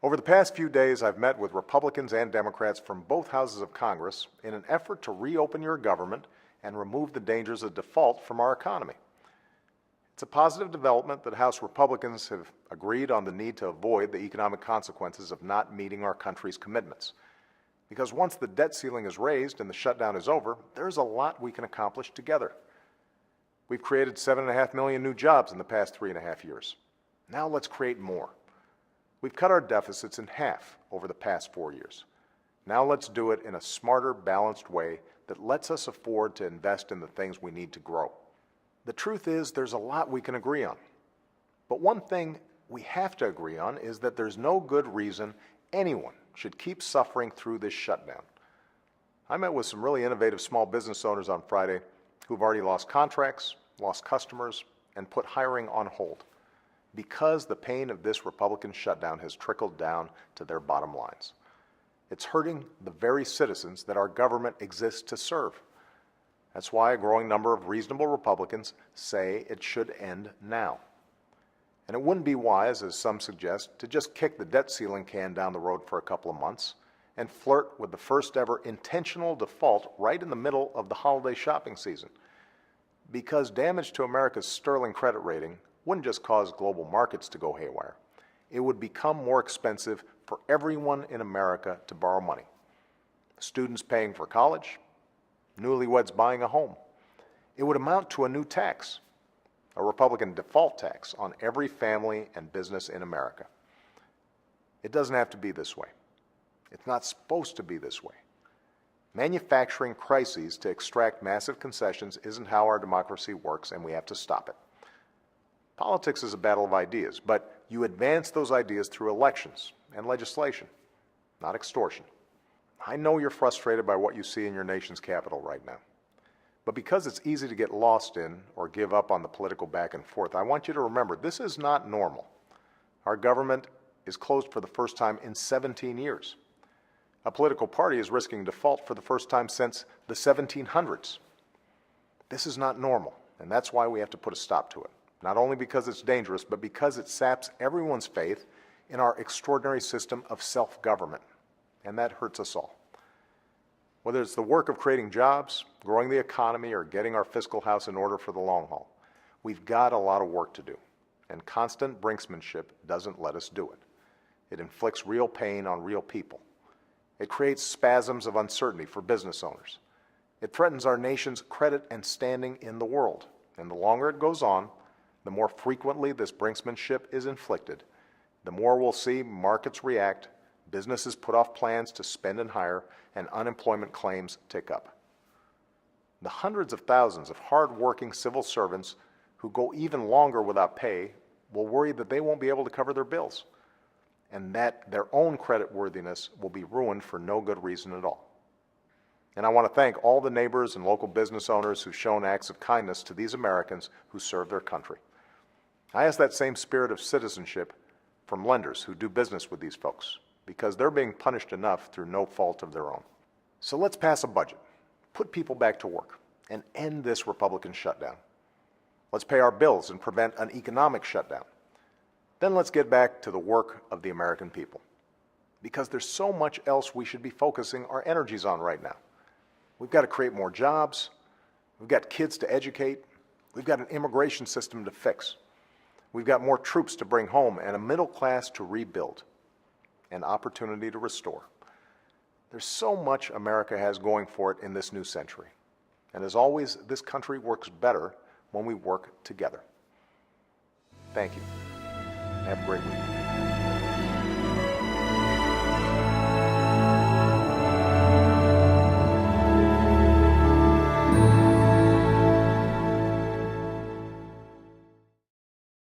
Over the past few days, I've met with Republicans and Democrats from both houses of Congress in an effort to reopen your government and remove the dangers of default from our economy. It's a positive development that House Republicans have agreed on the need to avoid the economic consequences of not meeting our country's commitments. Because once the debt ceiling is raised and the shutdown is over, there's a lot we can accomplish together. We've created 7.5 million new jobs in the past 3.5 years. Now let's create more. We've cut our deficits in half over the past 4 years. Now let's do it in a smarter, balanced way that lets us afford to invest in the things we need to grow. The truth is, there's a lot we can agree on. But one thing we have to agree on is that there's no good reason anyone should keep suffering through this shutdown. I met with some really innovative small business owners on Friday who've already lost contracts, lost customers, and put hiring on hold because the pain of this Republican shutdown has trickled down to their bottom lines. It's hurting the very citizens that our government exists to serve. That's why a growing number of reasonable Republicans say it should end now. And it wouldn't be wise, as some suggest, to just kick the debt ceiling can down the road for a couple of months and flirt with the first ever intentional default right in the middle of the holiday shopping season. Because damage to America's sterling credit rating wouldn't just cause global markets to go haywire. It would become more expensive for everyone in America to borrow money. Students paying for college, newlyweds buying a home. It would amount to a new tax, a Republican default tax on every family and business in America. It doesn't have to be this way. It's not supposed to be this way. Manufacturing crises to extract massive concessions isn't how our democracy works, and we have to stop it. Politics is a battle of ideas, but you advance those ideas through elections and legislation, not extortion. I know you're frustrated by what you see in your nation's capital right now. But because it's easy to get lost in or give up on the political back and forth, I want you to remember this is not normal. Our government is closed for the first time in 17 years. A political party is risking default for the first time since the 1700s. This is not normal, and that's why we have to put a stop to it. Not only because it's dangerous, but because it saps everyone's faith in our extraordinary system of self-government. And that hurts us all. Whether it's the work of creating jobs, growing the economy, or getting our fiscal house in order for the long haul, we've got a lot of work to do, and constant brinksmanship doesn't let us do it. It inflicts real pain on real people. It creates spasms of uncertainty for business owners. It threatens our nation's credit and standing in the world, and the longer it goes on, the more frequently this brinksmanship is inflicted, the more we'll see markets react, businesses put off plans to spend and hire, and unemployment claims tick up. The hundreds of thousands of hard-working civil servants who go even longer without pay will worry that they won't be able to cover their bills, and that their own creditworthiness will be ruined for no good reason at all. And I want to thank all the neighbors and local business owners who've shown acts of kindness to these Americans who serve their country. I ask that same spirit of citizenship from lenders who do business with these folks, because they're being punished enough through no fault of their own. So let's pass a budget, put people back to work, and end this Republican shutdown. Let's pay our bills and prevent an economic shutdown. Then let's get back to the work of the American people, because there's so much else we should be focusing our energies on right now. We've got to create more jobs. We've got kids to educate. We've got an immigration system to fix. We've got more troops to bring home and a middle class to rebuild, and opportunity to restore. There's so much America has going for it in this new century. And as always, this country works better when we work together. Thank you. Have a great week.